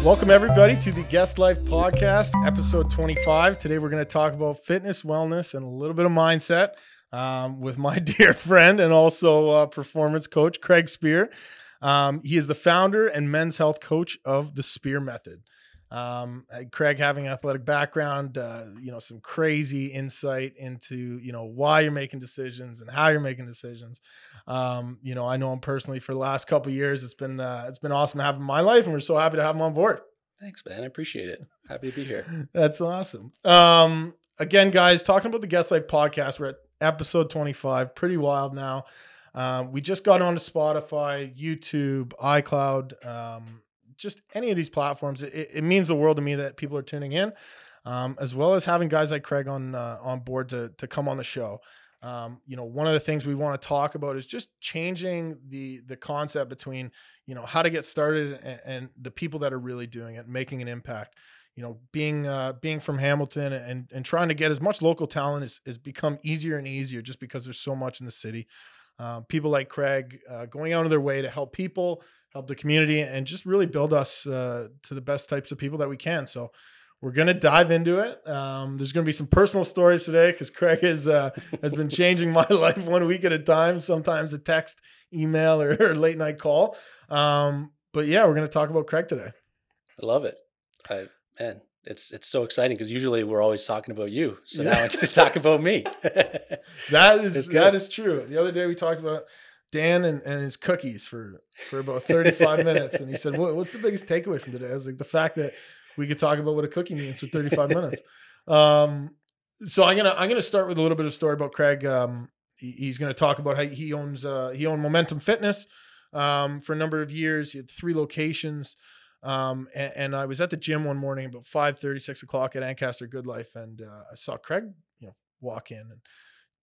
Welcome, everybody, to the Guest Life Podcast, episode 25. Today, we're going to talk about fitness, wellness, and a little bit of mindset with my dear friend and also performance coach, Craig Spear. He is the founder and men's health coach of the Spear Method. Craig, having an athletic background, some crazy insight into, why you're making decisions and how you're making decisions. I know him personally for the last couple of years. It's been awesome to have him in my life, and we're so happy to have him on board. Thanks, man. I appreciate it. Happy to be here. That's awesome. Again, guys, talking about the Guest Life Podcast, we're at episode 25, pretty wild now. We just got onto Spotify, YouTube, iCloud, just any of these platforms. It means the world to me that people are tuning in, as well as having guys like Craig on board to come on the show. One of the things we want to talk about is just changing the concept between, how to get started and the people that are really doing it, making an impact. Being from Hamilton and trying to get as much local talent has become easier and easier just because there's so much in the city. People like Craig going out of their way to help people, help the community, and just really build us to the best types of people that we can. So we're going to dive into it. There's going to be some personal stories today because Craig has been changing my life 1 week at a time, sometimes a text, email, or late night call. But yeah, we're going to talk about Craig today. I love it. Man, it's so exciting because usually we're always talking about you. So now I get to talk about me. That is true. The other day we talked about Dan and his cookies for about 35 minutes. And he said, what's the biggest takeaway from today? I was like, the fact that we could talk about what a cookie means for 35 minutes. So I'm gonna start with a little bit of a story about Craig. He's gonna talk about how he owned Momentum Fitness for a number of years. He had 3 locations. And I was at the gym one morning about 5:30, 6 o'clock at Ancaster Good Life, and I saw Craig, walk in and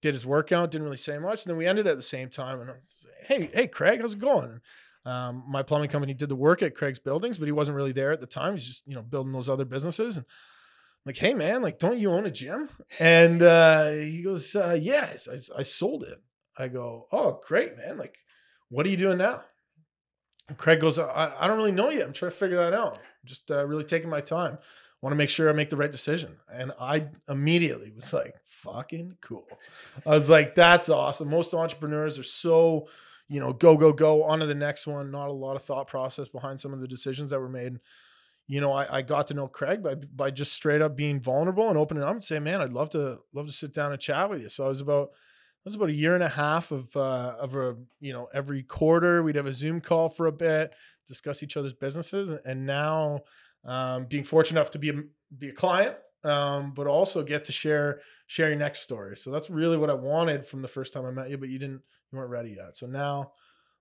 did his workout. Didn't really say much, and then we ended at the same time. And I was like, hey, Craig, how's it going? My plumbing company did the work at Craig's buildings, but he wasn't really there at the time. He's just building those other businesses. And I'm like, hey man, don't you own a gym? And he goes, yes, I sold it. I go, oh great, man. What are you doing now? Craig goes, I don't really know yet. I'm trying to figure that out. I'm just really taking my time. Want to make sure I make the right decision. And I immediately was like, fucking cool. I was like, that's awesome. Most entrepreneurs are so, go on to the next one. Not a lot of thought process behind some of the decisions that were made. I got to know Craig by just straight up being vulnerable and opening up and saying, man, I'd love to sit down and chat with you. So it was about a year and a half of every quarter we'd have a Zoom call for a bit, discuss each other's businesses, and now being fortunate enough to be a client, but also get to share your next story. So that's really what I wanted from the first time I met you, but you weren't ready yet. So now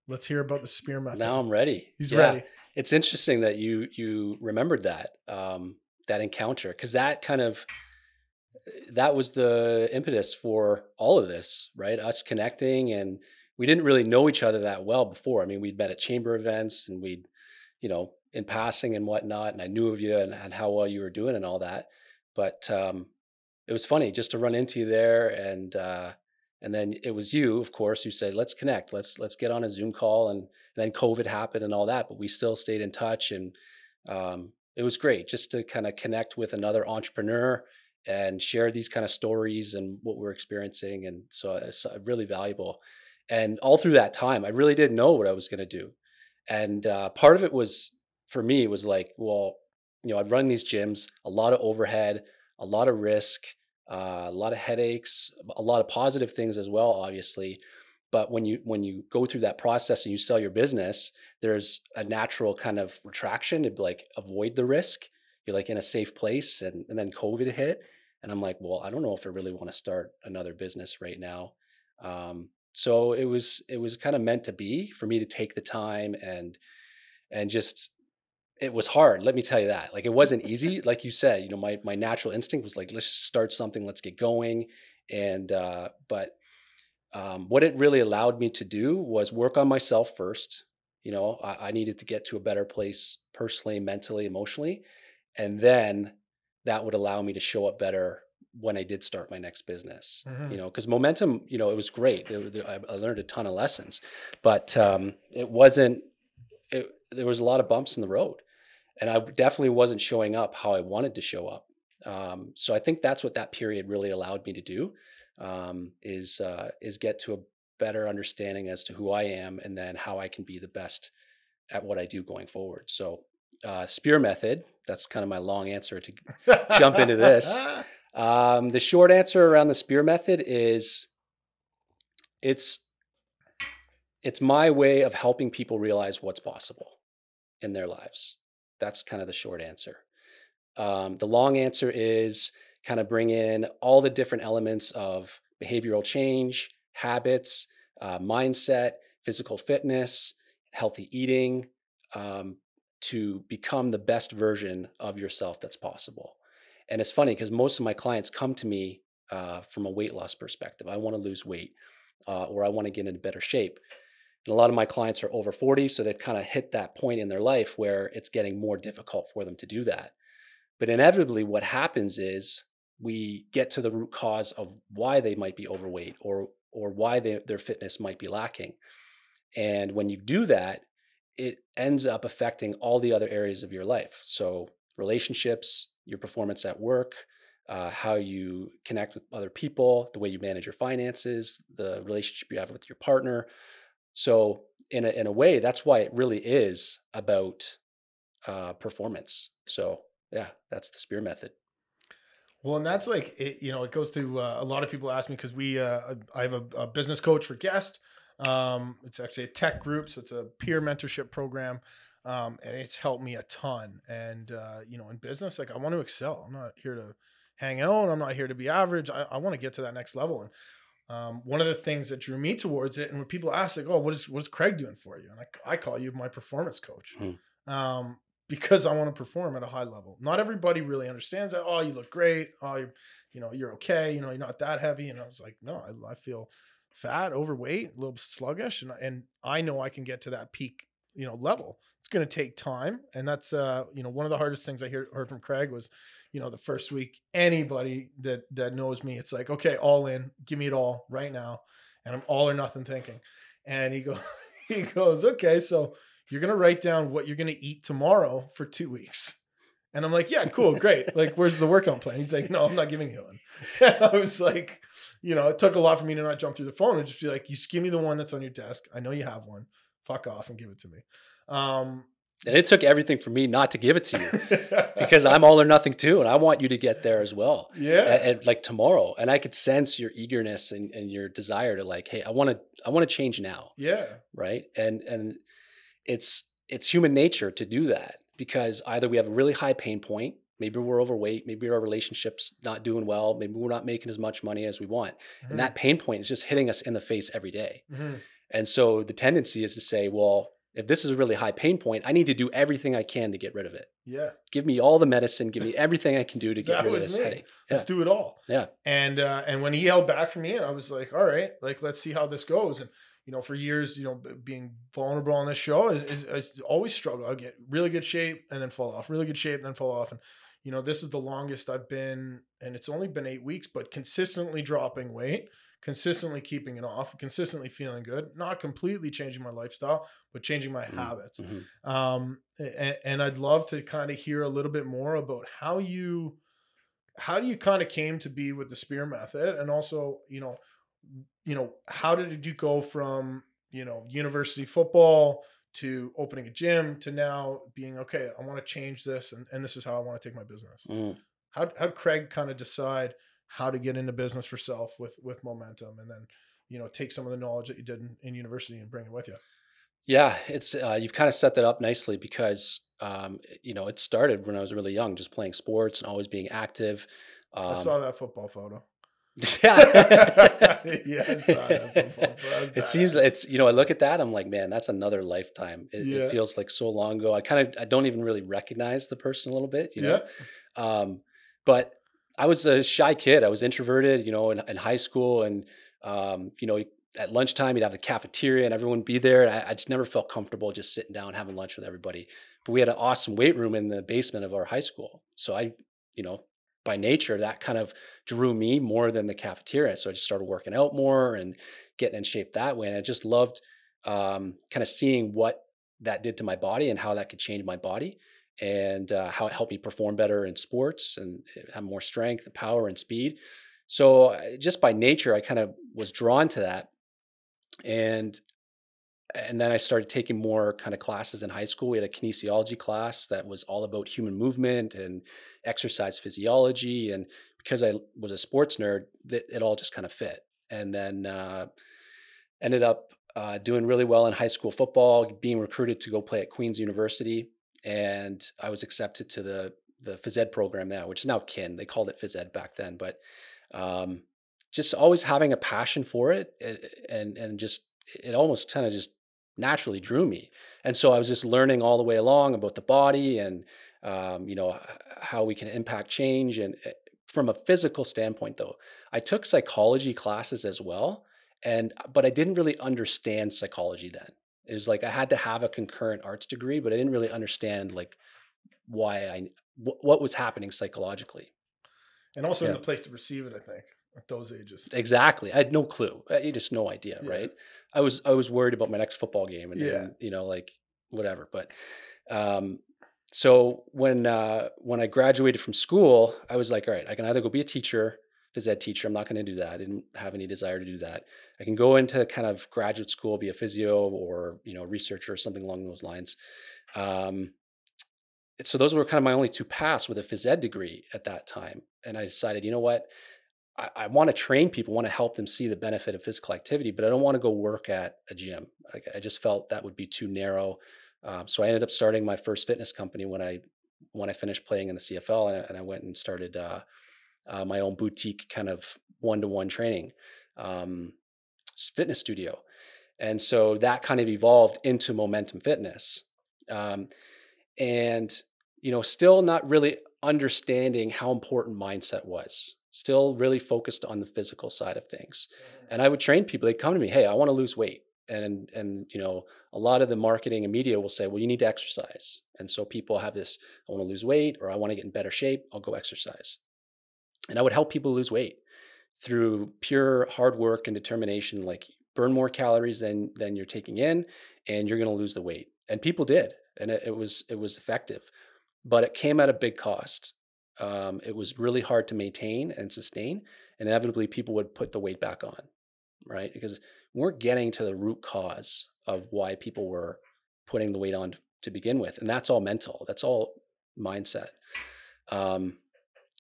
let's hear about the Spear Method. Now I'm ready. He's ready. It's interesting that you remembered that encounter, because that was the impetus for all of this, right? Us connecting, and we didn't really know each other that well before. I mean, we'd met at chamber events and we'd, in passing and whatnot, and I knew of you and how well you were doing and all that. But it was funny just to run into you there, and then it was you, of course, who said, let's connect, let's get on a Zoom call, and then COVID happened and all that, but we still stayed in touch, and it was great just to kind of connect with another entrepreneur and share these kind of stories and what we're experiencing. And so it's really valuable. And all through that time, I really didn't know what I was going to do. And part of it was, for me, it was like, well, I'd run these gyms, a lot of overhead, a lot of risk, a lot of headaches, a lot of positive things as well, obviously. But when you go through that process and you sell your business, there's a natural kind of retraction to avoid the risk. You're in a safe place, and then COVID hit. And I'm like, well, I don't know if I really want to start another business right now. So it was kind of meant to be for me to take the time and just, it was hard. Let me tell you that. It wasn't easy. Like you said, my natural instinct was let's just start something, let's get going. And, but what it really allowed me to do was work on myself first. I needed to get to a better place personally, mentally, emotionally. And then that would allow me to show up better when I did start my next business. Mm-hmm. Because Momentum, it was great. I learned a ton of lessons, but it wasn't. There was a lot of bumps in the road, and I definitely wasn't showing up how I wanted to show up. So I think that's what that period really allowed me to do, is get to a better understanding as to who I am and then how I can be the best at what I do going forward. So spear method, that's kind of my long answer to jump into this. The short answer around the spear method is it's it's my way of helping people realize what's possible in their lives. That's kind of the short answer. The long answer is kind of bring in all the different elements of behavioral change, habits, mindset, physical fitness, healthy eating, um, to become the best version of yourself that's possible. And it's funny because most of my clients come to me from a weight loss perspective. I want to lose weight, or I want to get into better shape. And a lot of my clients are over 40, so they've kind of hit that point in their life where it's getting more difficult for them to do that. But inevitably, what happens is we get to the root cause of why they might be overweight, or why their fitness might be lacking. And when you do that, it ends up affecting all the other areas of your life. So relationships, your performance at work, how you connect with other people, the way you manage your finances, the relationship you have with your partner. So in a way, that's why it really is about performance. So yeah, that's the spear method. Well, and that's like it, it goes to a lot of people ask me because I have a business coach for guest. It's actually a tech group, so it's a peer mentorship program, and it's helped me a ton. And in business, like I want to excel. I'm not here to hang out. I'm not here to be average. I want to get to that next level. And one of the things that drew me towards it, and when people ask, like, "Oh, what's Craig doing for you?" and I call you my performance coach, Hmm. um, because I want to perform at a high level. Not everybody really understands that. Oh, you look great. Oh, you're okay. You're not that heavy. And I was like, no, I feel fat, overweight, a little sluggish, and I know I can get to that peak, level. It's going to take time, and that's one of the hardest things I heard from Craig was, the first week, anybody that knows me, it's like, okay, all in, give me it all right now, and I'm all or nothing thinking. And he goes, okay, so you're gonna write down what you're gonna eat tomorrow for 2 weeks. And I'm like, yeah, cool, great. Like, where's the workout plan? He's like, no, I'm not giving you one. And I was like, it took a lot for me to not jump through the phone and just be like, you just give me the one that's on your desk. I know you have one. Fuck off and give it to me. And it took everything for me not to give it to you because I'm all or nothing too. And I want you to get there as well. Yeah. And like tomorrow. And I could sense your eagerness and your desire to like, hey, I want to change now. Yeah. Right. And it's human nature to do that because either we have a really high pain point, maybe we're overweight, maybe our relationship's not doing well, maybe we're not making as much money as we want. Mm-hmm. And that pain point is just hitting us in the face every day. Mm-hmm. And so the tendency is to say, well, if this is a really high pain point, I need to do everything I can to get rid of it. Yeah. Give me all the medicine, give me everything I can do to get rid of this headache. Let's do it all. Yeah. And when he held back from me, I was like, all right, like, let's see how this goes. And, for years, being vulnerable on this show is always struggle. I get really good shape and then fall off, really good shape and then fall off. And, this is the longest I've been, and it's only been 8 weeks, but consistently dropping weight, consistently keeping it off, consistently feeling good, not completely changing my lifestyle, but changing my habits. And I'd love to kind of hear a little bit more about how you kind of came to be with the spear method, and also, how did you go from, university football to opening a gym to now being, okay, I want to change this, and this is how I want to take my business. How'd Craig kind of decide how to get into business for self with momentum, and then, take some of the knowledge that you did in university and bring it with you? Yeah, it's you've kind of set that up nicely because it started when I was really young, just playing sports and always being active. I saw that football photo. Yeah, Yeah, I saw that football photo. it seems like it's I look at that, I'm like, man, that's another lifetime. Yeah. It feels like so long ago. I don't even really recognize the person a little bit, Yeah. But I was a shy kid. I was introverted, in high school, and at lunchtime, you'd have the cafeteria and everyone would be there. And I just never felt comfortable just sitting down having lunch with everybody. But we had an awesome weight room in the basement of our high school. So by nature, that kind of drew me more than the cafeteria. So I just started working out more and getting in shape that way. And I just loved kind of seeing what that did to my body and how that could change my body. and how it helped me perform better in sports and have more strength, power, and speed. So just by nature, I kind of was drawn to that. And then I started taking more kind of classes in high school. We had a kinesiology class that was all about human movement and exercise physiology. And because I was a sports nerd, that it all just kind of fit. And then ended up doing really well in high school football, being recruited to go play at Queen's University. And I was accepted to the phys ed program now, which is now kin. They called it phys ed back then. But um, just always having a passion for it, and just it almost kind of just naturally drew me. And so I was just learning all the way along about the body and how we can impact change. And from a physical standpoint, though, I took psychology classes as well, but I didn't really understand psychology then. It was like I had to have a concurrent arts degree, but I didn't really understand like what was happening psychologically. And also in Yeah. the place to receive it, I think, at those ages. Exactly. I had no clue. You just no idea, Yeah. right? I was worried about my next football game Yeah. and like whatever. But so when I graduated from school, I was like, all right, I can either go be a teacher, phys ed teacher. I'm not going to do that. I didn't have any desire to do that. I can go into kind of graduate school, be a physio or researcher or something along those lines. So those were kind of my only two paths with a phys ed degree at that time. And I decided, you know what? I want to train people, want to help them see the benefit of physical activity, but I don't want to go work at a gym. I just felt that would be too narrow. So I ended up starting my first fitness company when I finished playing in the CFL, and I went and started my own boutique kind of one-to-one training fitness studio. And so that kind of evolved into Momentum Fitness. And still not really understanding how important mindset was, still really focused on the physical side of things. And I would train people, they'd come to me, hey, I want to lose weight. And a lot of the marketing and media will say, well, you need to exercise. And so people have this, I want to lose weight, or I want to get in better shape, I'll go exercise. And I would help people lose weight through pure hard work and determination, like burn more calories than you're taking in, and you're going to lose the weight. And people did, and it was effective, but it came at a big cost. It was really hard to maintain and sustain, and inevitably people would put the weight back on, right? Because we weren't getting to the root cause of why people were putting the weight on to begin with, and that's all mental. That's all mindset.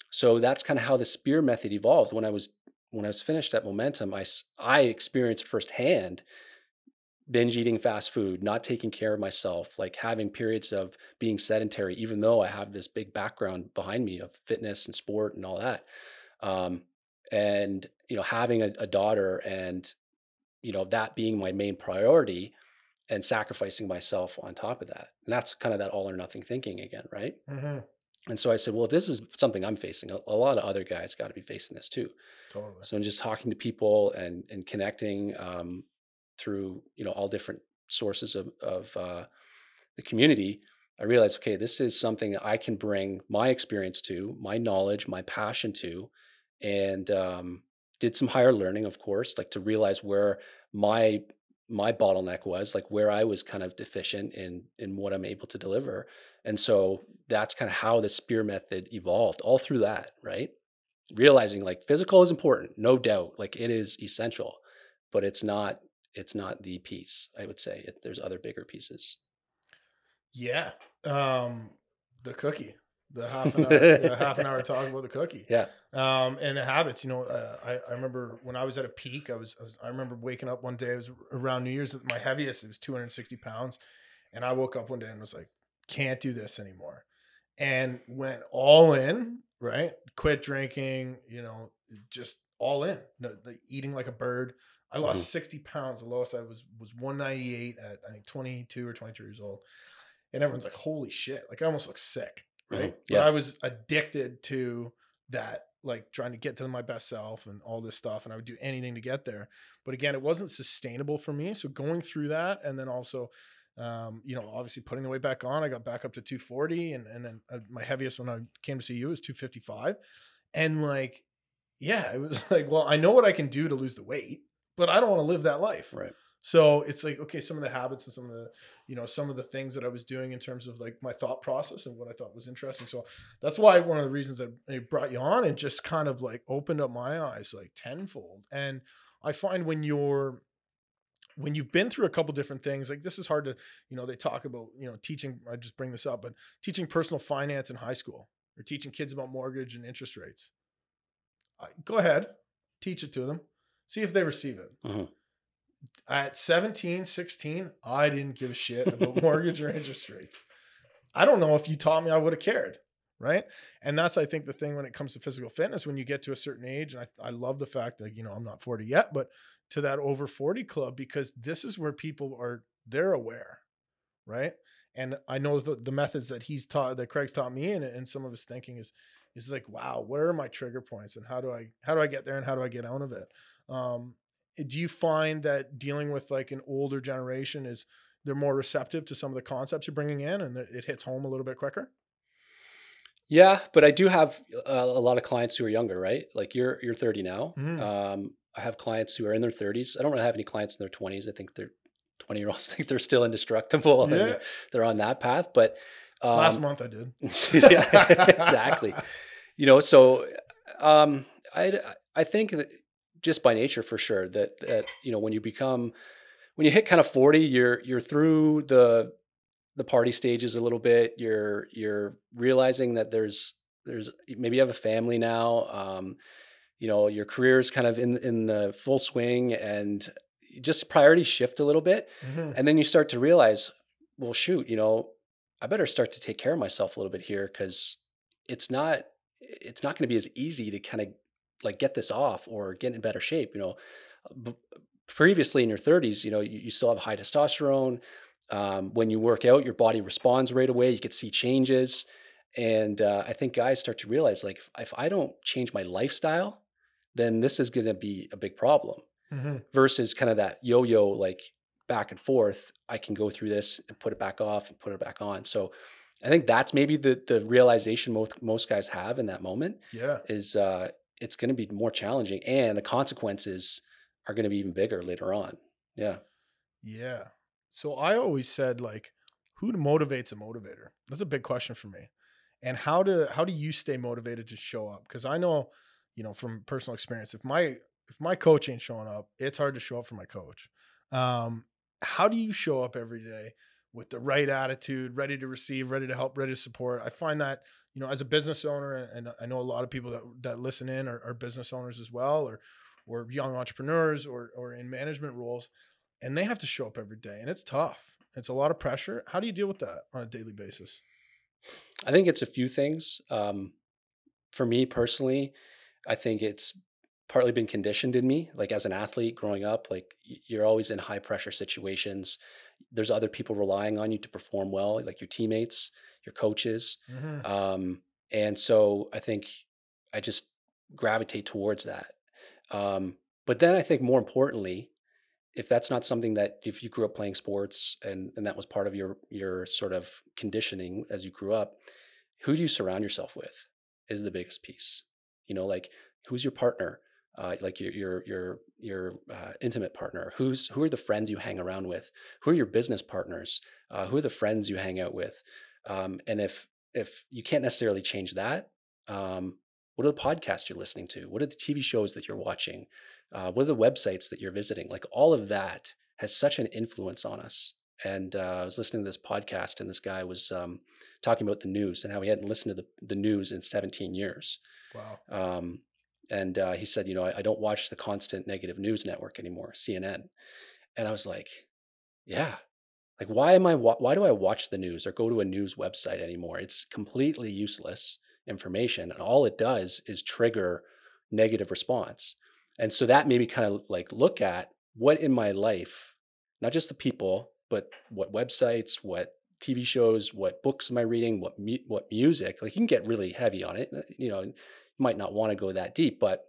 So that's kind of how the spear method evolved. When I was finished at Momentum, I experienced firsthand binge eating fast food, not taking care of myself, like having periods of being sedentary, even though I have this big background behind me of fitness and sport and all that. And, having a daughter and, that being my main priority and sacrificing myself on top of that. And that's kind of that all or nothing thinking again, right? Mm-hmm. And so I said, well, if this is something I'm facing, a lot of other guys got to be facing this too. Totally. So I'm just talking to people and connecting through all different sources of the community. I realized, okay, this is something that I can bring my experience to, my knowledge, my passion to, and did some higher learning, of course, like to realize where my bottleneck was, like where I was kind of deficient in what I'm able to deliver. And so that's kind of how the spear method evolved all through that, right? Realizing like physical is important, no doubt, like it is essential, but it's not the piece. I would say there's other bigger pieces. Yeah. The cookie, the half an hour talk about the cookie. Yeah. And the habits, I remember when I was at a peak, I remember waking up one day, it was around New Year's, my heaviest, it was 260 pounds. And I woke up one day and was like, can't do this anymore. And went all in, right? Quit drinking, just all in, eating like a bird. I lost 60 pounds. The lowest I was 198 at, I think, 22 or 23 years old. And everyone's like, holy shit. Like I almost look sick. Right. Yeah. But I was addicted to that, like trying to get to my best self and all this stuff. And I would do anything to get there. But again, it wasn't sustainable for me. So going through that, and then also, obviously putting the weight back on, I got back up to 240. And then my heaviest when I came to see you was 255. And it was like, well, I know what I can do to lose the weight, but I don't want to live that life. Right. So it's like, okay, some of the habits and some of the, some of the things that I was doing in terms of like my thought process and what I thought was interesting. So that's why one of the reasons that I brought you on and just kind of like opened up my eyes like tenfold. And I find when you've been through a couple different things, like this is hard to, they talk about, teaching, I just bring this up, but teaching personal finance in high school or teaching kids about mortgage and interest rates. Go ahead, teach it to them, see if they receive it. Mm-hmm. At 17, 16, I didn't give a shit about mortgage or interest rates. I don't know if you taught me, I would have cared. Right. And that's, I think, the thing when it comes to physical fitness, when you get to a certain age, and I love the fact that, I'm not 40 yet, but to that over 40 club, because this is where people they're aware. Right. And I know the methods that that Craig's taught me and some of his thinking is like, wow, where are my trigger points and how do I get there and how do I get out of it? Do you find that dealing with like an older generation they're more receptive to some of the concepts you're bringing in and it hits home a little bit quicker? Yeah, but I do have a lot of clients who are younger, right? Like you're 30 now. I have clients who are in their 30s. I don't really have any clients in their 20s. I think they're 20-year-olds think they're still indestructible and Yeah. they're on that path. But Last month I did. yeah, exactly. So I think that just by nature for sure that when you hit kind of 40, you're through the party stages a little bit. You're realizing that there's maybe you have a family now. Your career is kind of in the full swing, and just priorities shift a little bit, Mm-hmm. and then you start to realize, well, shoot, I better start to take care of myself a little bit here because it's not it's not going to be as easy to kind of like get this off or get in better shape. B- Previously in your 30s, you still have high testosterone. When you work out, your body responds right away. You could see changes. And I think guys start to realize like, if I don't change my lifestyle, then this is going to be a big problem Mm-hmm. versus kind of that yo-yo, like back and forth. I can go through this and put it back off and put it back on. So I think that's maybe the realization most guys have in that moment Yeah. is it's going to be more challenging and the consequences are going to be even bigger later on. Yeah. Yeah. So I always said like, who motivates a motivator? That's a big question for me. And how do you stay motivated to show up? Because I know, from personal experience, if my coach ain't showing up, it's hard to show up for my coach. How do you show up every day with the right attitude, ready to receive, ready to help, ready to support? I find that, as a business owner, and I know a lot of people that listen in are business owners as well, or young entrepreneurs or in management roles, and they have to show up every day, and it's tough. It's a lot of pressure. How do you deal with that on a daily basis? I think it's a few things. For me personally, I think it's partly been conditioned in me, like as an athlete growing up, like you're always in high pressure situations. There's other people relying on you to perform well, like your teammates, your coaches. Mm-hmm. And so I think I just gravitate towards that. But then I think more importantly, if that's not something that if you grew up playing sports and that was part of your sort of conditioning as you grew up, who do you surround yourself with is the biggest piece. Like who's your partner, like your intimate partner. Who are the friends you hang around with? Who are your business partners? Who are the friends you hang out with? And if you can't necessarily change that, what are the podcasts you're listening to? What are the TV shows that you're watching? What are the websites that you're visiting? Like all of that has such an influence on us. And I was listening to this podcast, and this guy was talking about the news and how he hadn't listened to the news in 17 years. Wow. And he said, I don't watch the constant negative news network anymore, CNN. And I was like, yeah, like why do I watch the news or go to a news website anymore? It's completely useless information, and all it does is trigger negative response. And so that made me kind of like look at what in my life, not just the people, but what websites, what TV shows, what books am I reading, what music. Like you can get really heavy on it. You might not want to go that deep, but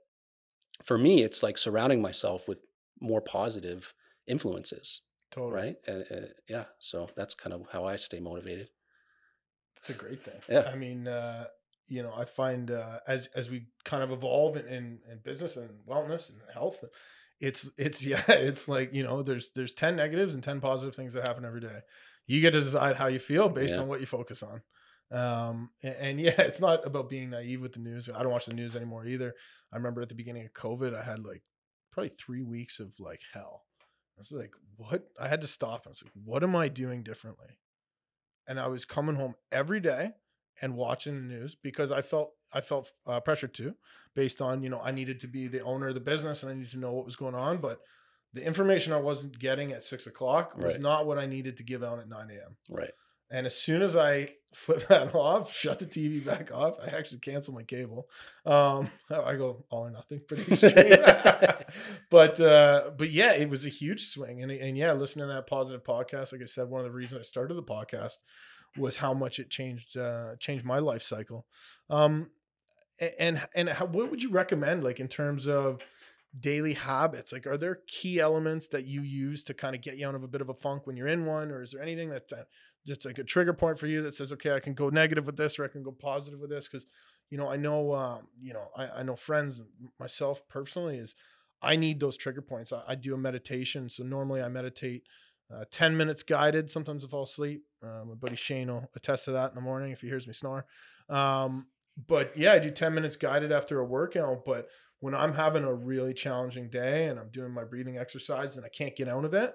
for me, it's like surrounding myself with more positive influences, Totally. right? And yeah, so that's kind of how I stay motivated. That's a great thing. Yeah. I mean, I find as we kind of evolve in business and wellness and health, yeah, it's like, there's 10 negatives and 10 positive things that happen every day. You get to decide how you feel based Yeah. on what you focus on. And yeah, it's not about being naive with the news. I don't watch the news anymore either. I remember at the beginning of COVID, I had like probably 3 weeks of like hell. I was like, what? I had to stop. I was like, what am I doing differently? And I was coming home every day and watching the news because I felt pressured to, based on, I needed to be the owner of the business and I needed to know what was going on. But the information I wasn't getting at 6 o'clock was Right. not what I needed to give out at 9 a.m. Right. And as soon as I flip that off, shut the TV back off, I actually cancel my cable. I go all or nothing, pretty extreme. But yeah, it was a huge swing. And yeah, listening to that positive podcast, like I said, one of the reasons I started the podcast was how much it changed my life cycle. Um, and what would you recommend, like in terms of daily habits? Like, are there key elements that you use to kind of get you out of a bit of a funk when you're in one, or is there anything that that's like a trigger point for you that says, okay, I can go negative with this or I can go positive with this? Because I know I know friends, myself personally, is I need those trigger points. I do a meditation, so normally I meditate 10 minutes guided. Sometimes I fall asleep. My buddy Shane will attest to that in the morning if he hears me snore. But yeah, I do 10 minutes guided after a workout. But when I'm having a really challenging day and I'm doing my breathing exercise and I can't get out of it,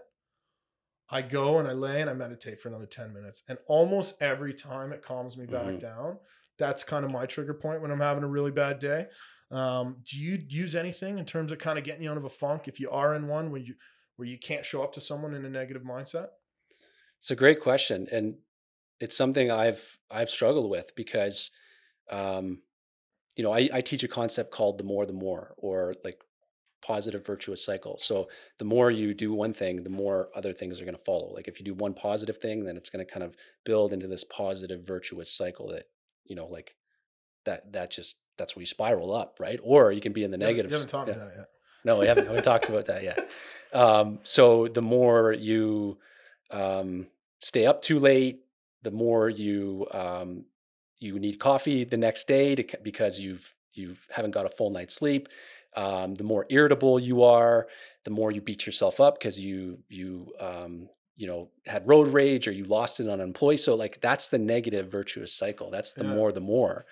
I go and I lay and I meditate for another 10 minutes. And almost every time it calms me back Hmm. down. That's kind of my trigger point when I'm having a really bad day. Do you use anything in terms of kind of getting you out of a funk if you are in one where you can't show up to someone in a negative mindset? It's a great question, and it's something I've struggled with because um, I teach a concept called the more, or like positive virtuous cycle. So the more you do one thing, the more other things are going to follow. Like if you do one positive thing, then it's going to kind of build into this positive virtuous cycle that, like that's where you spiral up, right? Or you can be in the You negatives. haven't taught me Yeah. that yet. No, we haven't talked about that yet. So the more you stay up too late, the more you need coffee the next day because you haven't got a full night's sleep. The more irritable you are, the more you beat yourself up because you had road rage or you lost it on an employee. So like that's the negative virtuous cycle. That's the Yeah. more the more.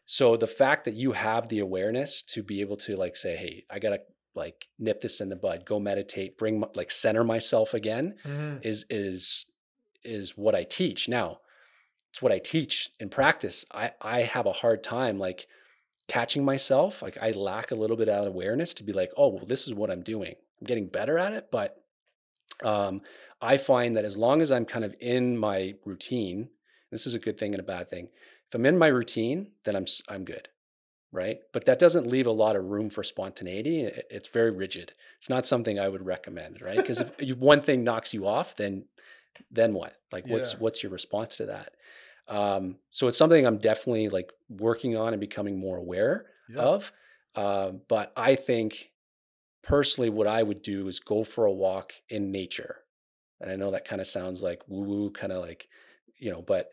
So the fact that you have the awareness to be able to like say, hey, I gotta like nip this in the bud, go meditate, like center myself again, Mm-hmm. is what I teach. Now, it's what I teach in practice. I have a hard time like catching myself. Like I lack a little bit of awareness to be like, oh, well, this is what I'm doing. I'm getting better at it, but um, I find that as long as I'm kind of in my routine, this is a good thing and a bad thing. If I'm in my routine, then I'm good, right? But that doesn't leave a lot of room for spontaneity. It's very rigid. It's not something I would recommend, right? Because if one thing knocks you off, then what? Like Yeah. what's your response to that? So it's something I'm definitely like working on and becoming more aware Yeah. of. But I think personally, what I would do is go for a walk in nature. And I know that kind of sounds like woo woo, kind of like, but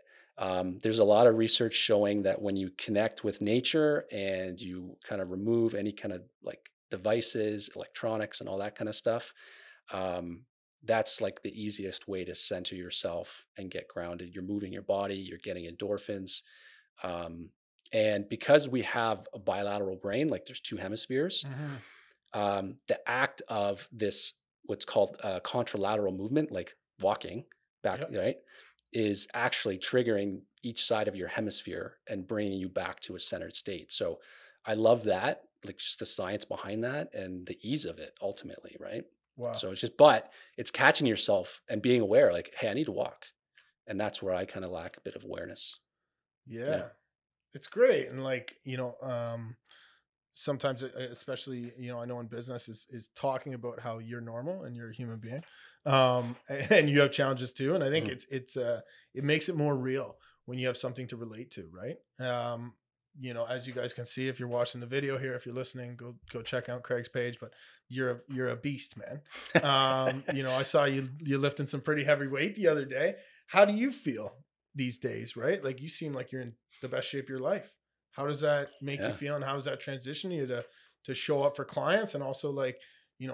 there's a lot of research showing that when you connect with nature and you kind of remove any kind of like devices, electronics, and all that kind of stuff, um, that's like the easiest way to center yourself and get grounded. You're moving your body, you're getting endorphins. Um, and because we have a bilateral brain, like there's two hemispheres, Mm-hmm. the act of this, what's called contralateral movement, like walking back, Yep. right, is actually triggering each side of your hemisphere and bringing you back to a centered state. So I love that, like just the science behind that and the ease of it ultimately, right? Wow. So but it's catching yourself and being aware, like, hey, I need to walk. And that's where I kind of lack a bit of awareness. Yeah. Yeah. It's great. And like, sometimes especially, I know in business is talking about how you're normal and you're a human being. And you have challenges too. And I think Mhm. it makes it more real when you have something to relate to, right? As you guys can see, if you're watching the video here, if you're listening, go check out Craig's page, but you're a beast, man. I saw you lifting some pretty heavy weight the other day. How do you feel these days, right? Like you seem like you're in the best shape of your life. How does that make you Yeah. feel, and how does that transition you to show up for clients, and also like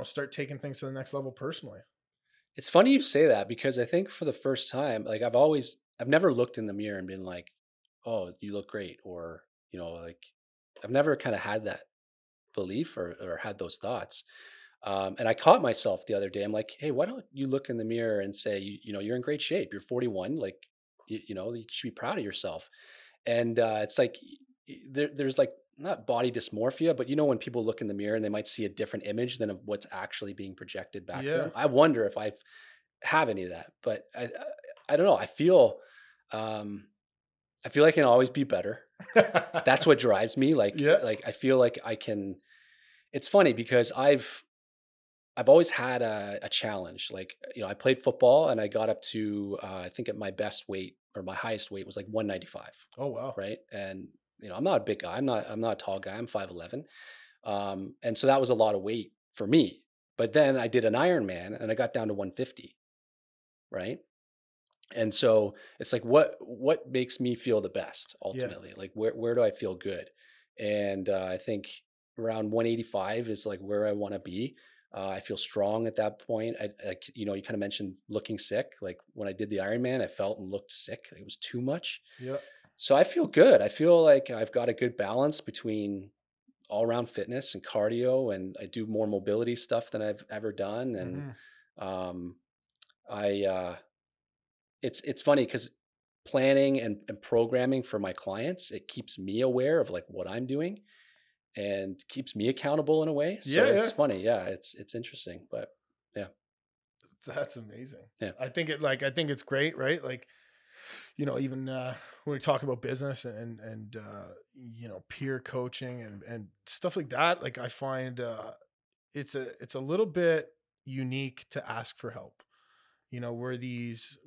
start taking things to the next level personally. It's funny you say that because I think for the first time, like I've never looked in the mirror and been like, "Oh, you look great," or like I've never kind of had that belief or had those thoughts. And I caught myself the other day. I'm like, "Hey, why don't you look in the mirror and say, you're in great shape. You're 41. Like, you should be proud of yourself." And it's like there's like not body dysmorphia, but when people look in the mirror and they might see a different image than of what's actually being projected back to Yeah. them. I wonder if I have any of that, but I don't know. Um, I feel like I can always be better. That's what drives me. Like Yeah. like I feel like I can. It's funny because I've always had a challenge. Like, I played football and I got up to, I think at my best weight or my highest weight was like 195. Oh, wow. Right. And, I'm not a big guy. I'm not a tall guy. I'm 5'11". And so that was a lot of weight for me. But then I did an Ironman and I got down to 150. Right. And so it's like, what makes me feel the best Yeah. ultimately? Like, where do I feel good? And I think around 185 is like where I want to be. I feel strong at that point. You kind of mentioned looking sick. Like when I did the Ironman, I felt and looked sick. It was too much. Yeah. So I feel good. I feel like I've got a good balance between all around fitness and cardio, and I do more mobility stuff than I've ever done. And Hmm. um, I it's funny because planning and programming for my clients, it keeps me aware of like what I'm doing and keeps me accountable in a way. Yeah. So Yeah. it's funny. Yeah, it's interesting, but yeah, That's amazing. yeah, I think it's great, right? Like, even when we talk about business and peer coaching and stuff like that, like I find it's a little bit unique to ask for help. We're these,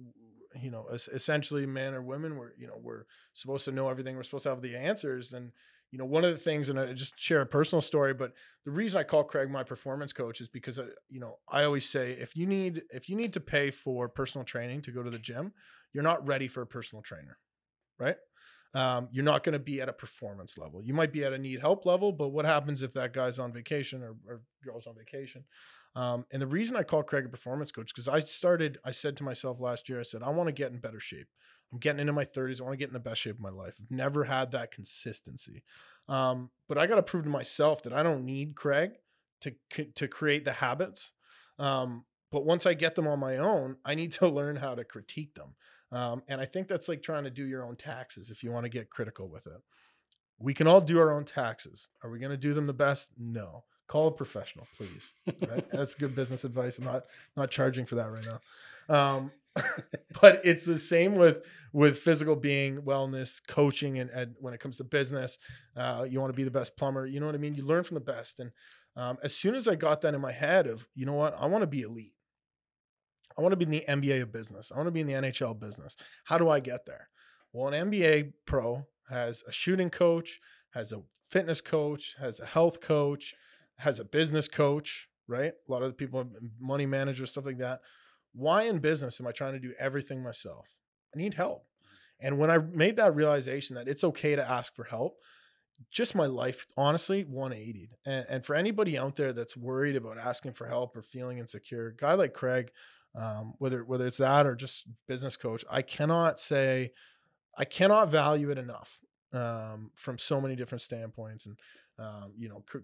essentially men or women, we're supposed to know everything. We're supposed to have the answers. And, one of the things, and I just share a personal story, but the reason I call Craig my performance coach is because, I always say, if you need to pay for personal training to go to the gym, you're not ready for a personal trainer, right? You're not going to be at a performance level. You might be at a need help level, but what happens if that guy's on vacation or girl's on vacation? And the reason I call Craig a performance coach, because I said to myself last year, I said, I want to get in better shape. I'm getting into my 30s. I want to get in the best shape of my life. I've never had that consistency. But I got to prove to myself that I don't need Craig to create the habits. But once I get them on my own, I need to learn how to critique them. And I think that's like trying to do your own taxes if you want to get critical with it. We can all do our own taxes. Are we going to do them the best? No. Call a professional, please. Right? That's good business advice. I'm not charging for that right now. But it's the same with physical being, wellness, coaching, and when it comes to business, you want to be the best plumber. You know what I mean? You learn from the best. And as soon as I got that in my head of, you know what, I want to be elite. I want to be in the NBA of business. I want to be in the NHL business. How do I get there? Well, an NBA pro has a shooting coach, has a fitness coach, has a health coach, has a business coach, right? A lot of the people, money managers, stuff like that. Why in business am I trying to do everything myself? I need help. And when I made that realization that it's okay to ask for help, just my life, honestly, 180'd. And for anybody out there that's worried about asking for help or feeling insecure, a guy like Craig, whether it's that or just business coach, I cannot value it enough, from so many different standpoints. And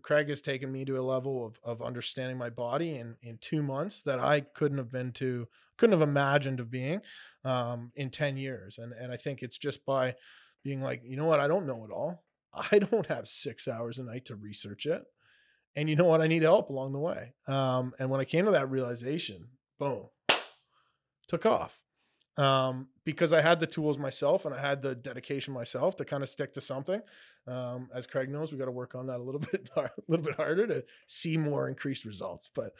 Craig has taken me to a level of understanding my body in 2 months that I couldn't have imagined of being, in 10 years. And I think it's just by being like, you know what, I don't know it all. I don't have 6 hours a night to research it. And you know what? I need help along the way. And when I came to that realization, boom, took off. Because I had the tools myself and I had the dedication myself to kind of stick to something. As Craig knows, we got to work on that a little bit, a little bit harder to see more increased results. But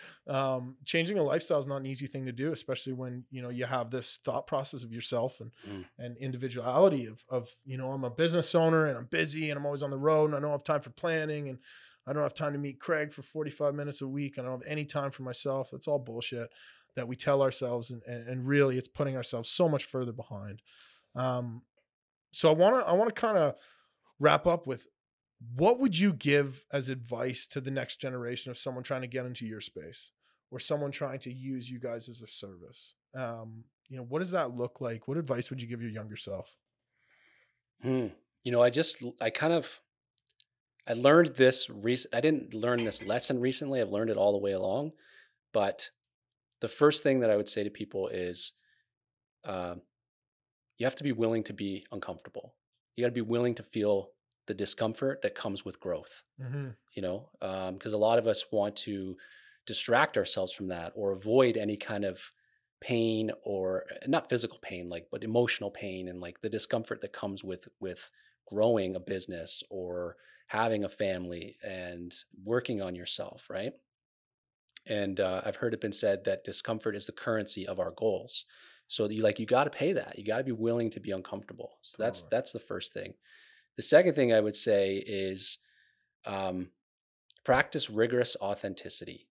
changing a lifestyle is not an easy thing to do, especially when you have this thought process of yourself mm, and individuality of I'm a business owner and I'm busy and I'm always on the road and I don't have time for planning and I don't have time to meet Craig for 45 minutes a week. I don't have any time for myself. That's all bullshit that we tell ourselves, and really it's putting ourselves so much further behind. So I want to kind of wrap up with what would you give as advice to the next generation of someone trying to get into your space or someone trying to use you guys as a service? What does that look like? What advice would you give your younger self? Hmm. I learned this I didn't learn this lesson recently. I've learned it all the way along. But the first thing that I would say to people is, um, you have to be willing to be uncomfortable. You got to be willing to feel the discomfort that comes with growth. Mm-hmm. Because a lot of us want to distract ourselves from that or avoid any kind of pain, or not physical pain, like, but emotional pain, and like the discomfort that comes with growing a business or having a family and working on yourself, right? And I've heard it been said that discomfort is the currency of our goals. So you got to pay that. You got to be willing to be uncomfortable. So Totally. that's the first thing. The second thing I would say is, um, practice rigorous authenticity.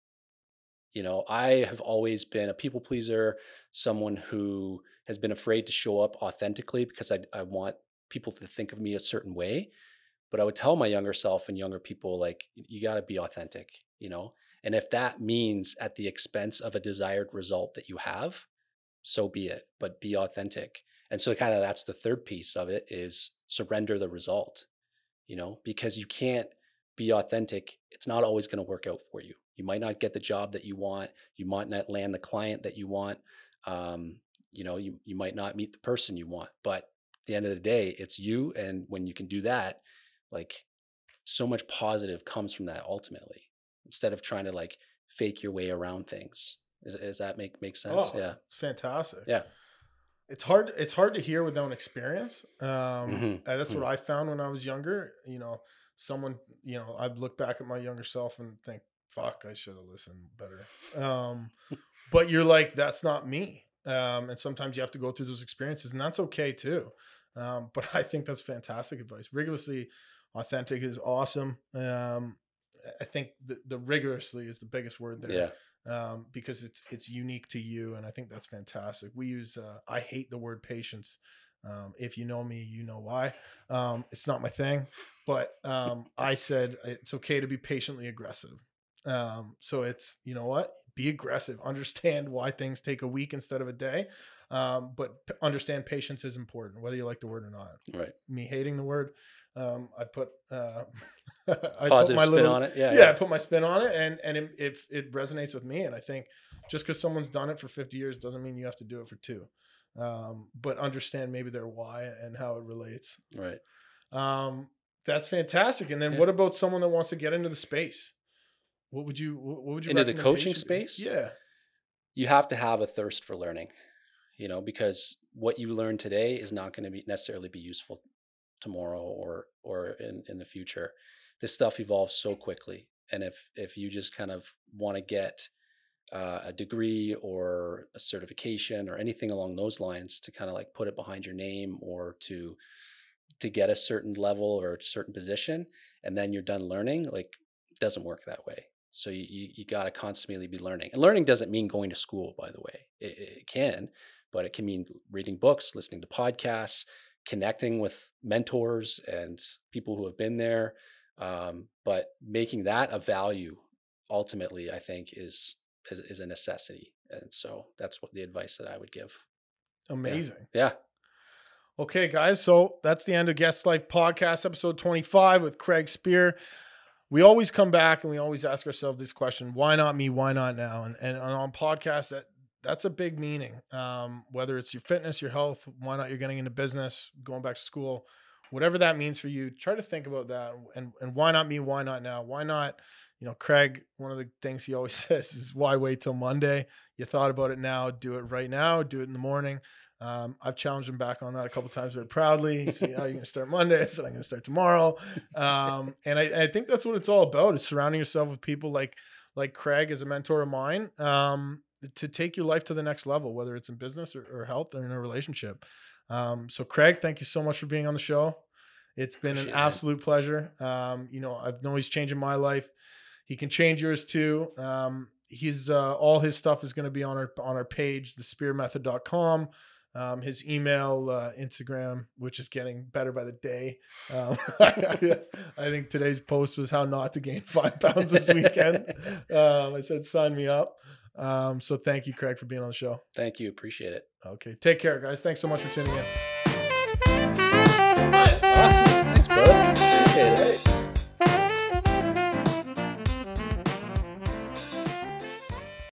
I have always been a people pleaser, someone who has been afraid to show up authentically because I want people to think of me a certain way. But I would tell my younger self and younger people, like, you got to be authentic. And if that means at the expense of a desired result that you have, so be it, but be authentic. And so kind of that's the third piece of it, is surrender the result, because you can't be authentic. It's not always going to work out for you. You might not get the job that you want. You might not land the client that you want. You might not meet the person you want, but at the end of the day, it's you. And when you can do that, like, so much positive comes from that ultimately, instead of trying to like fake your way around things. Does that make sense? Oh, Yeah. it's fantastic. Yeah. It's hard to hear without experience. Hmm. And that's what I found when I was younger. Someone, I'd look back at my younger self and think, fuck, I should have listened better. But you're like, that's not me. And sometimes you have to go through those experiences, and that's okay too. But I think that's fantastic advice. Rigorously authentic is awesome. I think the rigorously is the biggest word there, Yeah. because it's unique to you, and I think that's fantastic. We use I hate the word patience. If you know me, you know why. It's not my thing, but I said it's okay to be patiently aggressive. So it's, you know what, be aggressive, understand why things take a week instead of a day. But understand patience is important, whether you like the word or not. Right. Me hating the word, I put I put Positive my spin little, on it. Yeah. yeah, I Yeah. put my spin on it, and it resonates with me. And I think just because someone's done it for 50 years doesn't mean you have to do it for two. But understand maybe their why and how it relates. Right. Um, that's fantastic. And then Yeah. what about someone that wants to get into the space? What would your Into the coaching recommendation be? space, Yeah. you have to have a thirst for learning, because what you learn today is not going to be necessarily be useful tomorrow or in the future. This stuff evolves so quickly. And if you just kind of want to get a degree or a certification or anything along those lines to kind of like put it behind your name, or to get a certain level or a certain position, and then you're done learning, like, it doesn't work that way. So you got to constantly be learning. And learning doesn't mean going to school, by the way. It can, but it can mean reading books, listening to podcasts, connecting with mentors and people who have been there. But making that a value ultimately, I think, is a necessity. And so that's what the advice that I would give. Yeah. Amazing. Yeah. Okay, guys. So that's the end of Guest Life Podcast, episode 25 with Craig Spear. We always come back and we always ask ourselves this question: why not me? Why not now? And on podcasts, that's a big meaning. Whether it's your fitness, your health, why not you're getting into business, going back to school, whatever that means for you, try to think about that. And why not me? Why not now? Why not? Craig, one of the things he always says is, why wait till Monday? You thought about it now, do it right now, do it in the morning. I've challenged him back on that a couple of times very proudly. He said, "Oh, you're going to start Monday." I said, "I'm going to start tomorrow." And I think that's what it's all about, is surrounding yourself with people like Craig is a mentor of mine, to take your life to the next level, whether it's in business or health or in a relationship. So Craig, thank you so much for being on the show. It's been an Appreciate it, man. absolute pleasure. I've known he's changing my life. He can change yours too. He's all his stuff is going to be on our page, thespearmethod.com. his email, Instagram, which is getting better by the day. I think today's post was how not to gain 5 pounds this weekend. I said, sign me up. So thank you, Craig, for being on the show. Thank you. Appreciate it. Okay. Take care, guys. Thanks so much for tuning in.